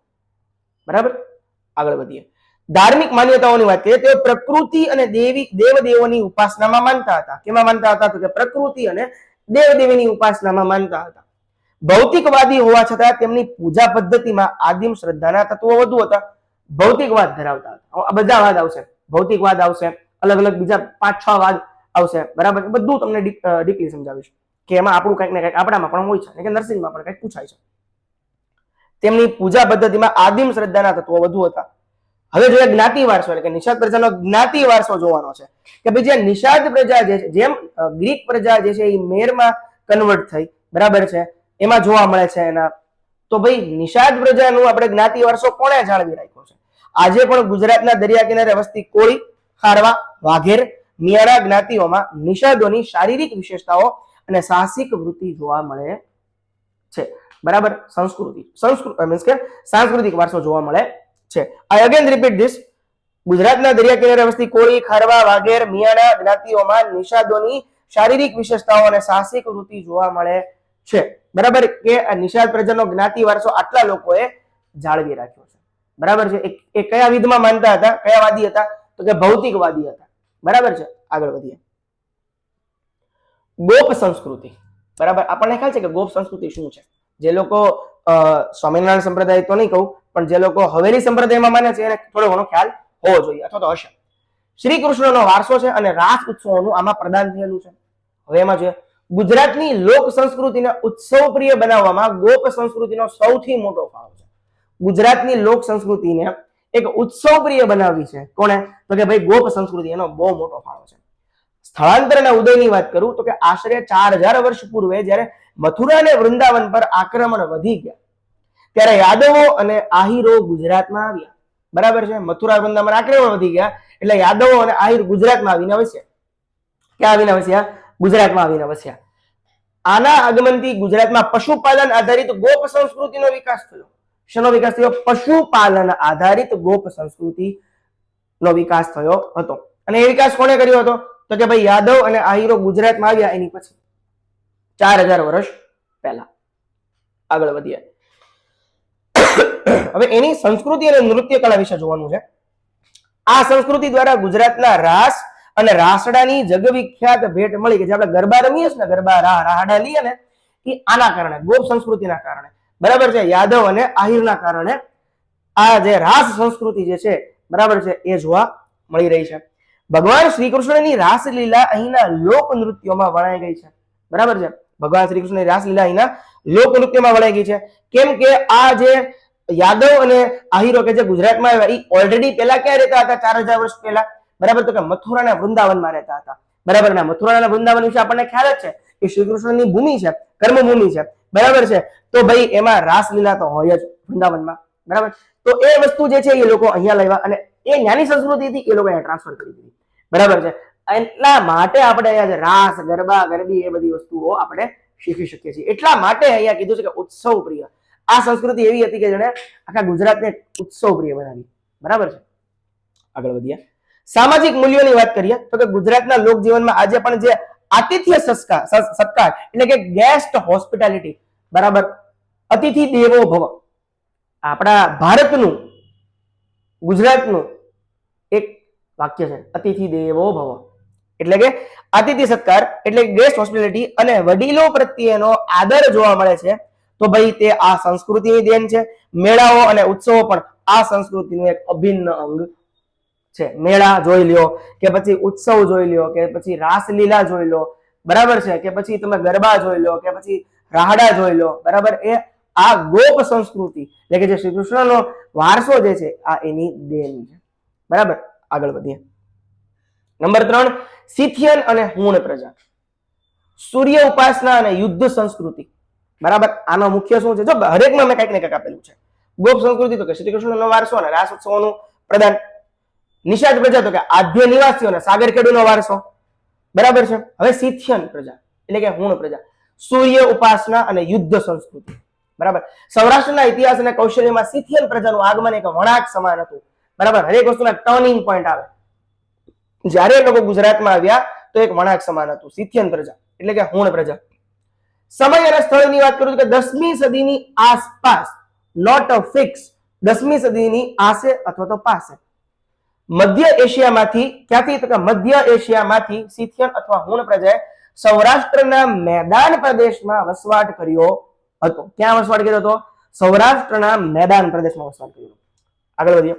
બરાબર. આગળ વધીએ. ધાર્મિક માન્યતાઓની વાત કરીએ તેઓ પ્રકૃતિ અને દેવદેવોની ઉપાસનામાં માનતા હતા. કેમાં માનતા હતા? તો કે પ્રકૃતિ અને દેવદેવીની ઉપાસનામાં માનતા હતા. ભૌતિકવાદી હોવા છતાં તેમની પૂજા પદ્ધતિમાં આદિમ શ્રદ્ધાના તત્વો વધુ હતા. ભૌતિકવાદ ધરાવતા હતા. આ બધા વાદ આવશે, ભૌતિકવાદ આવશે, અલગ અલગ બીજા 5-6 વાદ આવશે. બરાબર. બધું તમને ડીપલી સમજાવીશ કે એમાં આપણું કંઈક ને કંઈક આપણામાં પણ હોય છે, કે નરસિંહમાં પણ કંઈક પૂછાય છે. તેમની પૂજા પદ્ધતિમાં આદિમ શ્રદ્ધાના તત્વો વધુ હતા. હવે જોઈએ જ્ઞાતિ વારસો, એટલે કે નિષાદ પ્રજાનો જ્ઞાતિ વારસો જોવાનો છે કે ભાઈ જે નિષાદ પ્રજા જે છે, જેમ ગ્રીક પ્રજા જે છે એ મેરમાં કન્વર્ટ થઈ, બરાબર છે, એમાં જોવા મળે છે એના. તો ભાઈ નિષાદ પ્રજાનું આપણે જ્ઞાતિ વારસો કોણે જાળવી રાખ્યો છે? આજે પણ ગુજરાતના દરિયા કિનારે વસતી કોળી, ખારવા, વાઘેર, મિયાણા જ્ઞાતિઓમાં નિષાદોની શારીરિક વિશેષતાઓ અને સાહસિક વૃત્તિ જોવા મળે છે. બરાબર. મીન્સ કે સાંસ્કૃતિક વારસો જોવા મળે છે. I again repeat this. ગુજરાતના દરિયા કિનારે વસતી કોળી, ખારવા, વાઘેર, મિયાણા જ્ઞાતિઓમાં નિષાદોની શારીરિક વિશેષતાઓ અને સાહસિક વૃત્તિ જોવા મળે છે. બરાબર. કે આ નિષાદ પ્રજાનો જ્ઞાતિ વારસો આટલા લોકોએ જાળવી રાખ્યો છે. બરાબર છે. એ કયા વિધમાં માનતા હતા? કયા વાદી હતા? તો કે ભૌતિકવાદી હતા. બરાબર છે. આગળ વધીએ. ગોપ સંસ્કૃતિ. બરાબર. આપણને ખ્યાલ છે કે ગોપ સંસ્કૃતિ શું છે? જે લોકો સ્વામિનારાયણ સંપ્રદાય તો નહીં કહું, પણ જે લોકો હવેલી સંપ્રદાયમાં માને છે એને થોડો ઘણો ખ્યાલ હોવો જોઈએ, અથવા તો હશે. શ્રી કૃષ્ણનો વારસો છે અને રાસ ઉત્સવોનું આમાં પ્રદાન થયેલું છે. હવે એમાં જોઈએ ગુજરાતની લોક સંસ્કૃતિને ઉત્સવ પ્રિય બનાવવામાં ગોપ સંસ્કૃતિનો સૌથી મોટો ફાળો છે. ગુજરાતની લોક સંસ્કૃતિને એક ઉત્સવ પ્રિય બનાવવી છે કોણે? તો કે ભાઈ ગોપ સંસ્કૃતિ, એનો બહુ મોટો ફાળો છે. સ્થળાંતર અને ઉદયની વાત કરું તો કે આશરે 4000 વર્ષ પૂર્વે જ્યારે મથુરા અને વૃંદાવન પર આક્રમણ વધી ગયા ત્યારે યાદવો અને આહીરો ગુજરાતમાં આવ્યા. બરાબર છે. મથુરા વૃંદાવન આક્રમણ વધી ગયા એટલે યાદવો અને આહીર ગુજરાતમાં આવીને વસ્યા. ક્યાં આવીને વસ્યા? ગુજરાતમાં આવીને વસ્યા. આના આગમનથી ગુજરાતમાં પશુપાલન આધારિત ગોપ સંસ્કૃતિનો વિકાસ થયો. શેનો વિકાસ થયો? પશુપાલન આધારિત ગોપ સંસ્કૃતિનો વિકાસ થયો હતો. અને એ વિકાસ કોણે કર્યો હતો? તો કે ભાઈ યાદવ અને આહીરો ગુજરાતમાં આવ્યા એની પછી 4000 વર્ષ પહેલા. આગળ વધીએ. હવે એની સંસ્કૃતિ અને નૃત્ય કલા વિશે જોવાનું છે. આ સંસ્કૃતિ દ્વારા ગુજરાતના રાસ અને રાસડાની જગવિખ્યાત ભેટ મળી કે જે આપણે ગરબા રમીએ છીએ ને, ગરબા રાહડા લઈએ ને, એ આના કારણે, ગોપ સંસ્કૃતિના કારણે. બરાબર છે. યાદવ અને આહિરના કારણે આ જે રાસ સંસ્કૃતિ જે છે, બરાબર છે, એ જોવા મળી રહી છે. ભગવાન શ્રી કૃષ્ણની રાસલીલા અહીંના લોક નૃત્યોમાં વણાઈ ગઈ છે. બરાબર છે. ભગવાન શ્રી કૃષ્ણની રાસલીલા અહીંના લોક નૃત્યમાં વણાઈ ગઈ છે. કેમ કે આ જે યાદવ અને આહીરો કે જે ગુજરાતમાં આવ્યા એ ઓલરેડી પહેલા ક્યાં રહેતા હતા? 4000 વર્ષ પહેલા. બરાબર. તો કે મથુરા અને વૃંદાવનમાં રહેતા હતા. બરાબર. ના મથુરા અને વૃંદાવન વિશે આપણને ખ્યાલ જ છે કે શ્રી કૃષ્ણની ભૂમિ છે, કર્મભૂમિ છે. બરાબર છે. તો ભાઈ એમાં રાસલીલા તો હોય જ વૃંદાવનમાં. બરાબર. તો એ વસ્તુ જે છે એ લોકો અહીંયા લાવ્યા અને એ જ્ઞાની સંસ્કૃતિ હતી એ લોકો અહીંયા ટ્રાન્સફર કરી દીધી. બરાબર છે. એટલા માટે આપણે અહીંયા રાસ, ગરબા, ગરબી એ બધી વસ્તુઓ આપણે શીખી શકીએ છીએ. એટલા માટે અહીંયા કીધું છે કે ઉત્સવ પ્રિય. આ સંસ્કૃતિ એવી હતી કે જેને આખા ગુજરાતને ઉત્સવ પ્રિય બનાવી. બરાબર છે. આગળ વધીએ. સામાજિક મૂલ્યોની વાત કરીએ તો કે ગુજરાતના લોક જીવનમાં આજે પણ જે આતિથ્ય સત્કાર એટલે કે ગેસ્ટ હોસ્પિટાલિટી, બરાબર. અતિથિ દેવો ભવ, આપણા ભારતનું, ગુજરાતનું એક વાક્ય છે, અતિથિ દેવો ભવ એટલે કે આતિથ્ય સત્કાર એટલે ગેસ્ટ હોસ્પિટાલિટી અને વડીલો પ્રત્યેનો આદર જોવા મળે છે. તો ભાઈ તે આ સંસ્કૃતિની દેન છે. મેળાઓ અને ઉત્સવો પણ આ સંસ્કૃતિનું એક અભિન્ન અંગ છે. મેળા જોઈ લ્યો કે પછી ઉત્સવ જોઈ લ્યો કે પછી રાસલીલા જોઈ લો, બરાબર છે, કે પછી તમે ગરબા જોઈ લો કે પછી રાહડા જોઈ લો, બરાબર. એ આ ગોપ સંસ્કૃતિ એટલે કે જે શ્રી કૃષ્ણનો વારસો જે છે આ એની દેન છે, બરાબર. આગળ વધીએ. નંબર 3, સિથિયન અને હુણ પ્રજા, સૂર્ય ઉપાસના અને યુદ્ધ સંસ્કૃતિ, બરાબર. આનો મુખ્ય શું છે? જો હરેકમાં મેં કંઈક ને કંઈક આપેલું છે. ગોપ સંસ્કૃતિ તો કે શ્રી કૃષ્ણનો વારસો અને રાસ ઉત્સવોનું પ્રદાન. નિષાદ પ્રજા તો કે આદ્ય નિવાસીઓ અને સાગર ખેડૂનો વારસો, બરાબર છે. હવે સિથિયન પ્રજા એટલે કે હુણ પ્રજા, સૂર્ય ઉપાસના અને યુદ્ધ સંસ્કૃતિ, બરાબર. સૌરાષ્ટ્રના ઇતિહાસ અને કૌશલ્યમાં સિથિયન પ્રજાનું આગમન એક વળાંક સમાન હતું, બરાબર. હરેક વસ્તુના ટર્નિંગ પોઈન્ટ આવે. જ્યારે લોકો ગુજરાતમાં આવ્યા તો એક વળાંક સમાન હતું. સિથિયન પ્રજા એટલે કે હુણ પ્રજા. સમય અને સ્થળની વાત કરું કે 10મી સદીની આસપાસ, નોટ અ ફિક્સ, 10મી સદીની આસે અથવા તો પાસે મધ્ય એશિયામાંથી, ક્યાંથી તો કે મધ્ય એશિયામાંથી સિથિયન અથવા હુણ પ્રજાએ સૌરાષ્ટ્રના મેદાન પ્રદેશમાં વસવાટ કર્યો હતો. ક્યાં વસવાટ કર્યો હતો? સૌરાષ્ટ્રના મેદાન પ્રદેશમાં વસવાટ કર્યો. આગળ વધીએ.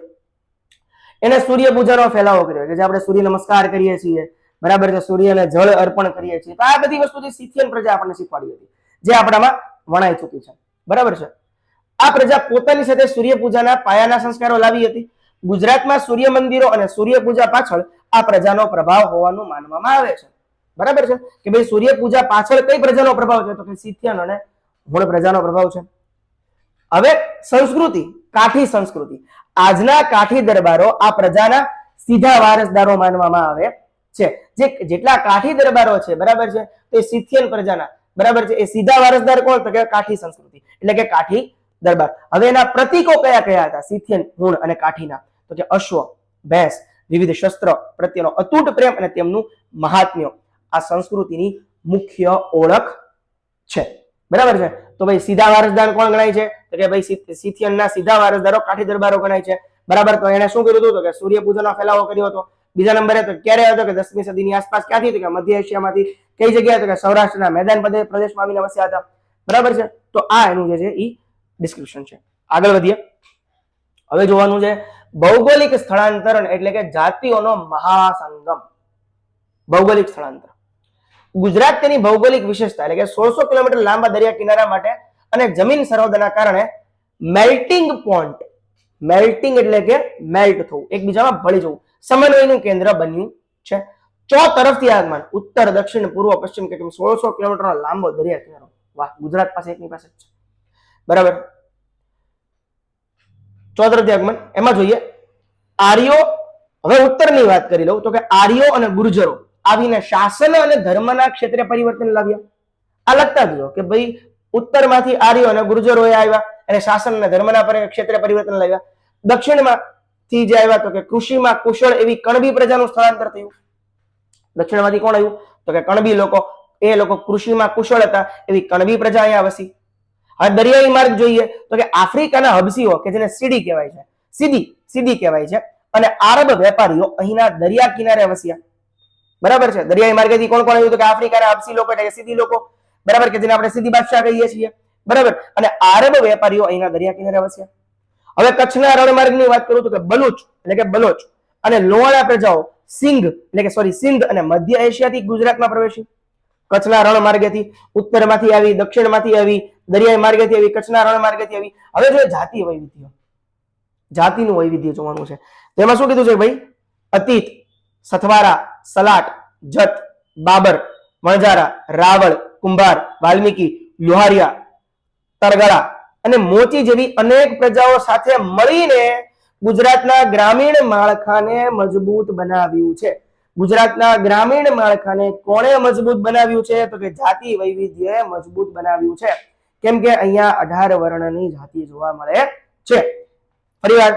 એને સૂર્ય પૂજાનો ફેલાવો કર્યો કે જે આપણે સૂર્ય નમસ્કાર કરીએ છીએ, બરાબર છે, સૂર્યને જળ અર્પણ કરીએ છીએ. તો આ બધી વસ્તુથી સિથિયન પ્રજા આપણને શીખવાડી હતી, જે આપણામાં વણાઈ ચૂકી છે, બરાબર છે. આ પ્રજા પોતાની સાથે સૂર્ય પૂજાના પાયાના સંસ્કારો લાવી હતી. ગુજરાતમાં સૂર્ય મંદિરો અને સૂર્ય પૂજા પાછળ આ પ્રજાનો પ્રભાવ હોવાનું માનવામાં આવે છે, બરાબર છે. કે ભાઈ સૂર્ય પૂજા પાછળ કઈ પ્રજાનો પ્રભાવ છે? તો કે સિથિયન અને હુણ પ્રજાનો પ્રભાવ છે. હવે સંસ્કૃતિ, કાઠી સંસ્કૃતિ. આજના કાઠી દરબારો આ પ્રજાના સીધા વારસદારો માનવામાં આવે છે. જેટલા કાઠી દરબારો છે, બરાબર છે, તે સિથિયન પ્રજાના, બરાબર છે, એ સીધા વારસદાર કોણ? તો કે કાઠી સંસ્કૃતિ એટલે કે કાઠી દરબાર. હવે એના પ્રતીકો કયા કયા હતા સિથિયન, હુણ અને કાઠીના? તો કે અશ્વ, ભેંસ, વિવિધ શસ્ત્ર પ્રત્યેનો અતૂટ પ્રેમ અને તેમનું મહાત્મ્ય આ સંસ્કૃતિની મુખ્ય ઓળખ છે, બરાબર છે. તો ભાઈ સીધા વારસદાર કોણ ગણાય છે? તો કે ભાઈ સિથિયનના સીધા વારસદારો કાઠી દરબારો ગણાય છે, બરાબર. તો એને શું કર્યું હતું? તો કે સૂર્ય પૂજાનો ફેલાવો કર્યો હતો. બીજા નંબરે તો ક્યારે હતો? કે 10મી સદીની આસપાસ. ક્યાંથી? તો કે મધ્ય એશિયામાંથી. કઈ જગ્યાએ? તો કે સૌરાષ્ટ્રના મેદાન પ્રદેશમાં આવીને વસ્યા હતા, બરાબર છે. તો આ એનું જે છે એ ડિસ્ક્રિપ્શન છે. આગળ વધીએ. હવે જોવાનું છે ભૌગોલિક સ્થળાંતરણ એટલે કે જાતિઓનો મહાસંગમ. ભૌગોલિક સ્થળાંતર. ગુજરાત તેની ભૌગોલિક વિશેષતા એટલે કે 1600 કિલોમીટર લાંબા દરિયા કિનારા માટે અને જમીન સરહદના કારણે મેલ્ટિંગ પોઈન્ટ, મેલ્ટિંગ એટલે કે મેલ્ટ થવું, એકબીજામાં ભળી જવું, સમન્વયનું કેન્દ્ર બન્યું છે. તરફથી આગમન, ઉત્તર, દક્ષિણ, પૂર્વ, પશ્ચિમ કે 1600 કિલોમીટરનો લાંબો દરિયા કિનારો. વાહ, ગુજરાત પાસે એકની પાસે જ છે, બરાબર. તરફથી આગમન. એમાં જોઈએ આર્યો. હવે ઉત્તરની વાત કરી લઉં તો કે આર્યો અને ગુર્જરો આવીને શાસન અને ધર્મના ક્ષેત્રે પરિવર્તન લાવ્યા. આ લખતા જ કે ભાઈ ઉત્તરમાંથી આર્યો અને ગુર્જરોએ આવ્યા અને શાસન અને ધર્મના ક્ષેત્રે પરિવર્તન લાવ્યા. દક્ષિણમાંથી જે આવ્યા તો કે કૃષિમાં કુશળ એવી કણબી પ્રજાનું સ્થળાંતર થયું. દક્ષિણમાંથી કોણ આવ્યું? તો કે કણબી લોકો. એ લોકો કૃષિમાં કુશળ હતા એવી કણબી પ્રજા અહીંયા વસી. હવે દરિયાઈ માર્ગ જોઈએ તો કે આફ્રિકાના હબસીઓ કે જેને સીડી કહેવાય છે, સીધી કહેવાય છે, અને આરબ વેપારીઓ અહીંના દરિયા કિનારે વસ્યા, બરાબર છે. દરિયાઈ માર્ગેથી કોણ કોણ આવ્યું? તો કે આફ્રિકાના હબસી લોકો એટલે કે સીધી લોકો, બરાબર, કે જેને આપણે સીધી બાદશાહ કહીએ છીએ, બરાબર. અને આરબ વેપારીઓ અહીંના દરિયા કિનારે વસ્યા. હવે કચ્છના રણમાર્ગની વાત કરું તો કે બલુચ એટલે કે બલોચ અને લોહાણા પ્રજાઓ સિંધ એટલે કે સિંધ અને મધ્ય એશિયાથી ગુજરાતમાં પ્રવેશી. કચ્છના રણમાર્ગેથી ઉત્તરમાંથી આવી, દક્ષિણમાંથી આવી, દરિયાઈ માર્ગેથી આવી, કચ્છના રણમાર્ગેથી આવી. હવે જો જાતિ વૈવિધ્ય, જાતિનું વૈવિધ્ય જોવાનું છે. તેમાં શું કીધું છે ભાઈ? અતીત, સથવારા, સલાટ, જત, બાબર, વણઝારા, રાવળ, કુંભાર, વાલ્મીકી, લુહારિયા, તરગડા અને મોચી જેવી અનેક પ્રજાઓ સાથે મળીને ગુજરાતના ગ્રામીણ માળખાને મજબૂત બનાવ્યું છે. ગુજરાતના ગ્રામીણ માળખાને કોણે મજબૂત બનાવ્યું છે? તો કે જાતિ વૈવિધ્યએ મજબૂત બનાવ્યું છે. કેમ કે અહીંયા 18 વર્ણની જાતિ જોવા મળે છે. ફરીવાર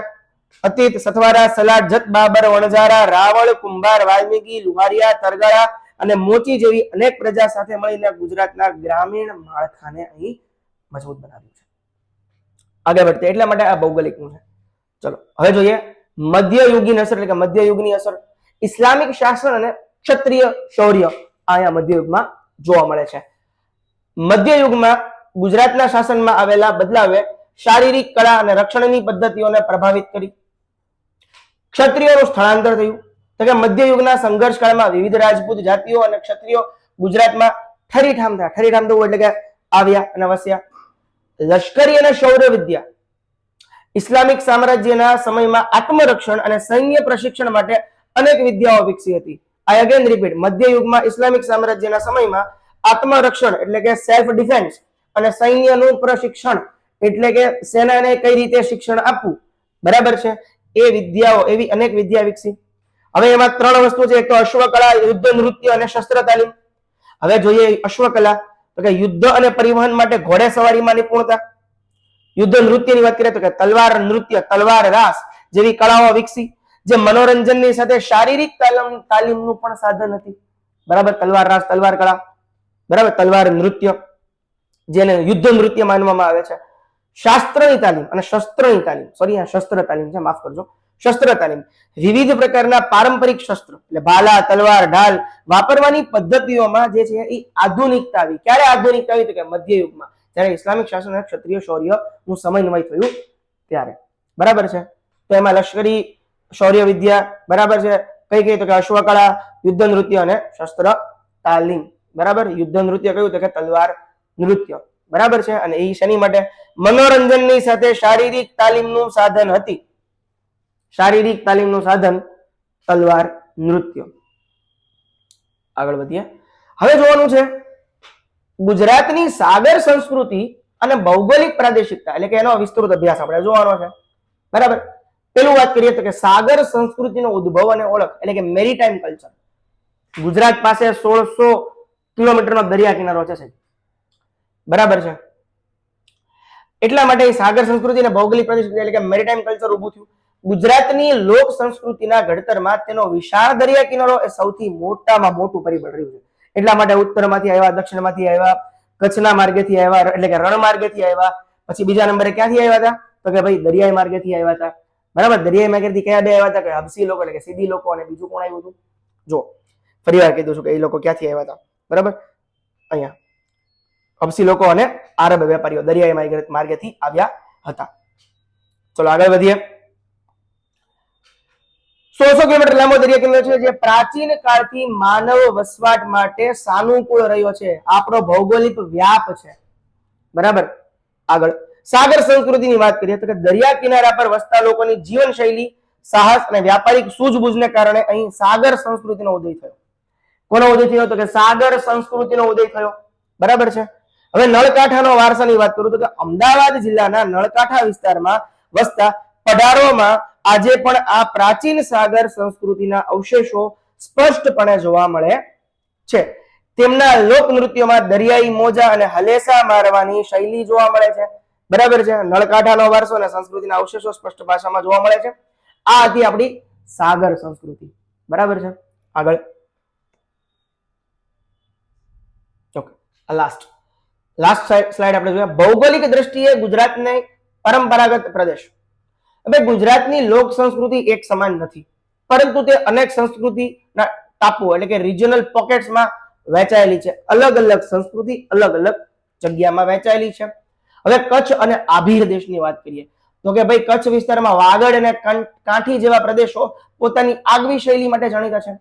અતીત, સથવારા, સલાટ, જત, બાબર, વણઝારા, રાવળ, કુંભાર, વાલ્મીકી, લુહારિયા, તરગાળા અને મોચી જેવી અનેક પ્રજા સાથે મળીને ગુજરાતના ગ્રામીણ માળખાને અહીં મજબૂત બનાવ્યું છે. આગળ વધતે એટલા માટે આ ભૌગોલિકનું છે. ચલો હવે જોઈએ મધ્યયુગીન અસર, એટલે કે મધ્યયુગની અસર. ઇસ્લામિક શાસન અને ક્ષત્રિય શૌર્ય અહીંયા મધ્યયુગમાં જોવા મળે છે. મધ્યયુગમાં ગુજરાતના શાસનમાં આવેલા બદલાવે શારીરિક કળા અને રક્ષણની પદ્ધતિઓને પ્રભાવિત કરી. ક્ષત્રિયોનું સ્થળાંતર થયું. તો કે મધ્યયુગના સંઘર્ષ કાળમાં વિવિધ રાજપૂત જાતિઓ અને ક્ષત્રિયો ગુજરાતમાં ઠરીઠામ થયા. ઠરીઠામ થવું એટલે કે આવ્યા અને વસ્યા. લશ્કરી અને શૌર્ય વિદ્યા. ઇસ્લામિક સામ્રાજ્યના સમયમાં આત્મરક્ષણ અને સૈન્ય પ્રશિક્ષણ માટે અનેક વિદ્યાઓ વિકસી હતી. આઈ અગેન રિપીટ, મધ્યયુગમાં ઇસ્લામિક સામ્રાજ્યના સમયમાં આત્મરક્ષણ એટલે કે સેલ્ફ ડિફેન્સ અને સૈન્યનું પ્રશિક્ષણ એટલે કે સેનાને કઈ રીતે શિક્ષણ આપવું, બરાબર છે, એ વિદ્યાઓ, એવી અનેક વિદ્યા વિકસી. હવે એમાં ત્રણ વસ્તુ છે. એક તો અશ્વકળા, યુદ્ધ નૃત્ય અને શસ્ત્ર તાલીમ. હવે જોઈએ અશ્વકલા, તો કે યુદ્ધ અને પરિવહન માટે ઘોડે સવારીમાં નિપુણતા. યુદ્ધ નૃત્યની વાત કરીએ તો કે તલવાર નૃત્ય, તલવાર રાસ જેવી કળાઓ વિકસી, જે મનોરંજનની સાથે શારીરિક તાલીમનું પણ સાધન હતી. બરાબર, તલવાર રાસ, તલવાર કળા, બરાબર, તલવાર નૃત્ય જેને યુદ્ધ નૃત્ય માનવામાં આવે છે. શાસ્ત્રની તાલીમ અને શસ્ત્રની તાલીમ, સોરી આ શસ્ત્ર તાલીમ છે, માફ કરજો, શસ્ત્ર તાલીમ. વિવિધ પ્રકારના પારંપરિક શસ્ત્ર એટલે ભાલા, તલવાર, ઢાલ વાપરવાની પદ્ધતિઓમાં જે છે એ આધુનિકતા આવી. ક્યારે આધુનિકતા આવી? તો કે મધ્યયુગમાં, જ્યારે ઇસ્લામિક શાસન અને ક્ષત્રિય શૌર્ય નું સમન્વય થયું ત્યારે. બરાબર છે. તો એમાં લશ્કરી શૌર્ય વિદ્યા, બરાબર છે, કઈ કઈ? તો કે અશ્વકળા, યુદ્ધ નૃત્ય અને શસ્ત્ર તાલીમ. બરાબર, યુદ્ધ નૃત્ય કયું? તો કે તલવાર નૃત્ય. બરાબર છે. અને એ શેની માટે? મનોરંજનની સાથે શારીરિક તાલીમનું સાધન હતી. શારીરિક તાલીમનું સાધન તલવાર નૃત્ય. આગળ વધીએ. હવે જોવાનું છે ગુજરાતની સાગર સંસ્કૃતિ અને ભૌગોલિક પ્રાદેશિકતા, એટલે કે એનો વિસ્તૃત અભ્યાસ આપણે જોવાનો છે. બરાબર. પેલું વાત કરીએ તો કે સાગર સંસ્કૃતિનો ઉદ્ભવ અને ઓળખ, એટલે કે મેરીટાઈમ કલ્ચર. ગુજરાત પાસે 1600 કિલોમીટરનો દરિયા કિનારો છે. બરાબર છે. એટલા માટે સાગર સંસ્કૃતિ અને ભૌગોલિક પ્રાદેશિકતા એટલે કે મેરીટાઈમ કલ્ચર ઉભું થયું. ગુજરાતની લોક સંસ્કૃતિના ઘડતરમાં તેનો વિશાળ દરિયા કિનારો એ સૌથી મોટામાં મોટું પરિબળ રહ્યું છે. એટલા માટે ઉત્તરમાંથી આવ્યા, દક્ષિણમાંથી આવ્યા, કચ્છના માર્ગેથી આવ્યા, એટલે કે રણ માર્ગેથી આવ્યા. પછી બીજા નંબરે ક્યાંથી આવ્યા હતા? તો કે ભાઈ દરિયાઈ માર્ગેથી આવ્યા હતા. બરાબર, દરિયાઈ માર્ગેથી કયા બે આવ્યા હતા? કે હબસી લોકો એટલે કે સીધી લોકો, અને બીજું કોણ આવ્યું હતું? જો ફરીવાર કહી દઉં છું કે એ લોકો ક્યાંથી આવ્યા હતા. બરાબર, અહીંયા હબસી લોકો અને આરબ વેપારીઓ દરિયાઈ માર્ગેથી આવ્યા હતા. ચલો આગળ વધીએ. 100 કિલોમીટર લાંબો દરિયા કિનારો છે, જે પ્રાચીન કાળથી માનવ વસવાટ માટે સાનુકૂળ રહ્યો છે. આપણો ભૌગોલિક વ્યાપ છે. બરાબર. આગળ સાગર સંસ્કૃતિની વાત કરીએ તો કે દરિયા કિનારા પર વસતા લોકોની જીવનશૈલી, સાહસ અને વ્યાપારિક સૂઝબૂઝને કારણે અહીં સાગર સંસ્કૃતિનો ઉદય થયો. કોનો ઉદય થયો? તો કે સાગર સંસ્કૃતિનો ઉદય થયો. બરાબર છે. હવે નળકાંઠાનો વારસાની વાત કરું તો કે અમદાવાદ જિલ્લાના નળકાંઠા વિસ્તારમાં વસતા પઢારોમાં આજે પણ આ પ્રાચીન સાગર સંસ્કૃતિના અવશેષો સ્પષ્ટપણે જોવા મળે છે. તેમના લોકનૃત્યોમાં દરિયાઈ મોજા અને હલેસા મારવાની શૈલી જોવા મળે છે. બરાબર છે. નળકાંઠાનો વારસો અને સંસ્કૃતિના અવશેષો સ્પષ્ટ ભાષામાં જોવા મળે છે. આ હતી આપણી સાગર સંસ્કૃતિ. બરાબર છે. આગળ ઓકે, લાસ્ટ સ્લાઇડ આપણે જોઈએ. ભૌગોલિક દ્રષ્ટિએ ગુજરાતને પરંપરાગત પ્રદેશ. હવે ગુજરાતની લોક સંસ્કૃતિ એક સમાન નથી, પરંતુ તે અનેક સંસ્કૃતિના ટાપુઓ એટલે કે રિજનલ પોકેટ્સમાં વહેંચાયેલી છે. અલગ અલગ સંસ્કૃતિ અલગ અલગ જગ્યામાં વહેંચાયેલી છે. હવે કચ્છ અને આભીર દેશની વાત કરીએ તો કે ભાઈ કચ્છ વિસ્તારમાં વાગડ અને કાંઠી જેવા પ્રદેશો પોતાની આગવી શૈલી માટે જાણીતા છે.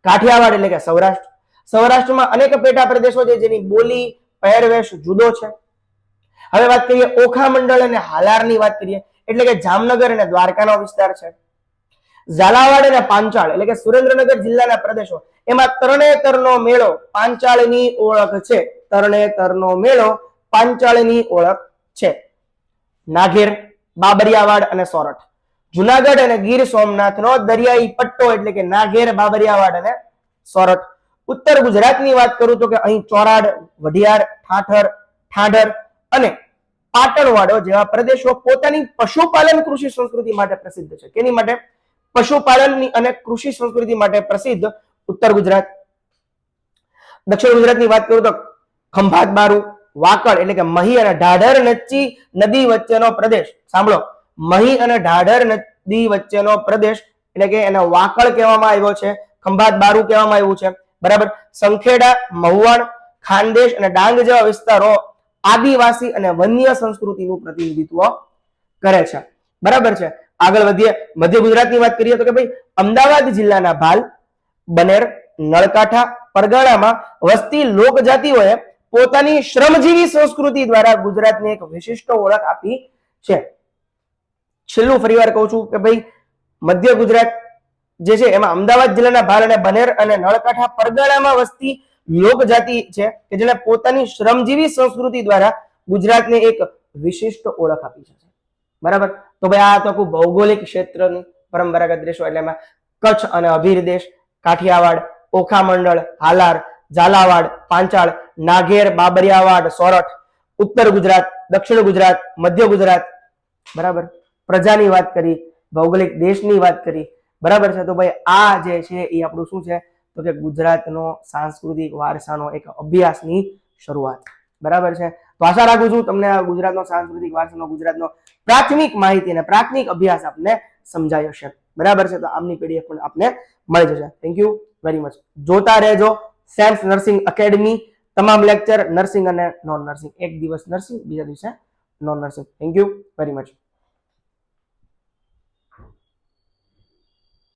કાઠિયાવાડ એટલે કે સૌરાષ્ટ્ર. સૌરાષ્ટ્રમાં અનેક પેટા પ્રદેશો છે જેની બોલી, પહેરવેશ જુદો છે. હવે વાત કરીએ ઓખા મંડળ અને હાલારની વાત કરીએ એટલે કે જામનગર અને દ્વારકાનો વિસ્તાર છે. ઝાલાવાડ અને પાંચાળ એટલે કે સુરેન્દ્રનગર જિલ્લાના પ્રદેશો, એમાં તરણેતરનો મેળો પાંચાળની ઓળખ છે. તરણેતરનો મેળો પાંચાળની ઓળખ છે. નાગેર, બાબરિયાવાડ અને સોરઠ. જુનાગઢ અને ગીર સોમનાથનો દરિયાઈ પટ્ટો એટલે કે નાગેર, બાબરિયાવાડ અને સોરઠ. ઉત્તર ગુજરાતની વાત કરું તો કે અહીં ચોરાડ, વઢિયાર, ઠાઠર અને પાટણવાડો જેવા પ્રદેશો પોતાની પશુપાલન કૃષિ સંસ્કૃતિ માટે પ્રસિદ્ધ છે. કેની માટે? પશુપાલનની અને કૃષિ સંસ્કૃતિ માટે પ્રસિદ્ધ ઉત્તર ગુજરાત. દક્ષિણ ગુજરાતની વાત કરું તો ખંભાત બારું, વાકડ એટલે કે મહી અને ઢાઢર નદી વચ્ચેનો પ્રદેશ. સાંભળો, મહી અને ઢાઢર નદી વચ્ચેનો પ્રદેશ એટલે કે એને વાકડ કહેવામાં આવ્યો છે, ખંભાત બારું કહેવામાં આવ્યું છે. બરાબર. સંખેડા, મહુવણ, ખાનદેશ અને ડાંગ જેવા વિસ્તારો આદિવાસી અને વન્ય સંસ્કૃતિનું પ્રતિનિધિત્વ કરે છે. બરાબર છે. આગળ વધીએ. મધ્ય ગુજરાતની વાત કરીએ તો કે ભાઈ અમદાવાદ જિલ્લાના ભાલ, બનેર, નળકાંઠા, પરગણામાં વસતી લોકજાતિઓએ પોતાની શ્રમજીવી સંસ્કૃતિ દ્વારા ગુજરાતને એક વિશિષ્ટ ઓળખ આપી છે. છેલ્લું ફરીવાર કહું છું કે ભાઈ મધ્ય ગુજરાત જે છે એમાં અમદાવાદ જિલ્લાના ભાલ અને બનેર અને નળકાંઠા પરગણામાં વસતી લોકજાતિ છે કે જેને પોતાની શ્રમજીવી સંસ્કૃતિ દ્વારા ગુજરાતને એક વિશિષ્ટ ઓળખ આપી છે. બરાબર. તો ભાઈ આ તો આખું ભૌગોલિક ક્ષેત્રની પરંપરાગત દેશો એટલે એમાં કચ્છ અને અભીર દેશ, કાઠિયાવાડ, ઓખા મંડળ, હાલાર, ઝાલાવાડ, પાંચાળ, નાઘેર, બાબરિયાવાડ, સોરઠ, ઉત્તર ગુજરાત, દક્ષિણ ગુજરાત, મધ્ય ગુજરાત. બરાબર. પ્રજાની વાત કરી, ભૌગોલિક દેશની વાત કરી. બરાબર છે. તો ભાઈ આ જે છે એ આપણું શું છે તો કે ગુજરાતનો સાંસ્કૃતિક વારસાનો એક અભ્યાસની શરૂઆત. બરાબર છે. તો આશા રાખું છું તમને આ ગુજરાતનો સાંસ્કૃતિક વારસાનો, ગુજરાતનો પ્રાથમિક માહિતી અને પ્રાથમિક અભ્યાસ આપને સમજાયો હશે. બરાબર છે. તો આમની પીડીએફ પણ આપને મળી જશે. Thank you very much. જોતા રહેજો સેમ્સ નર્સિંગ એકેડમી. તમામ લેક્ચર નર્સિંગ અને નોન નર્સિંગ, એક દિવસ નર્સિંગ, બીજા દિવસે non nursing. Thank you very much.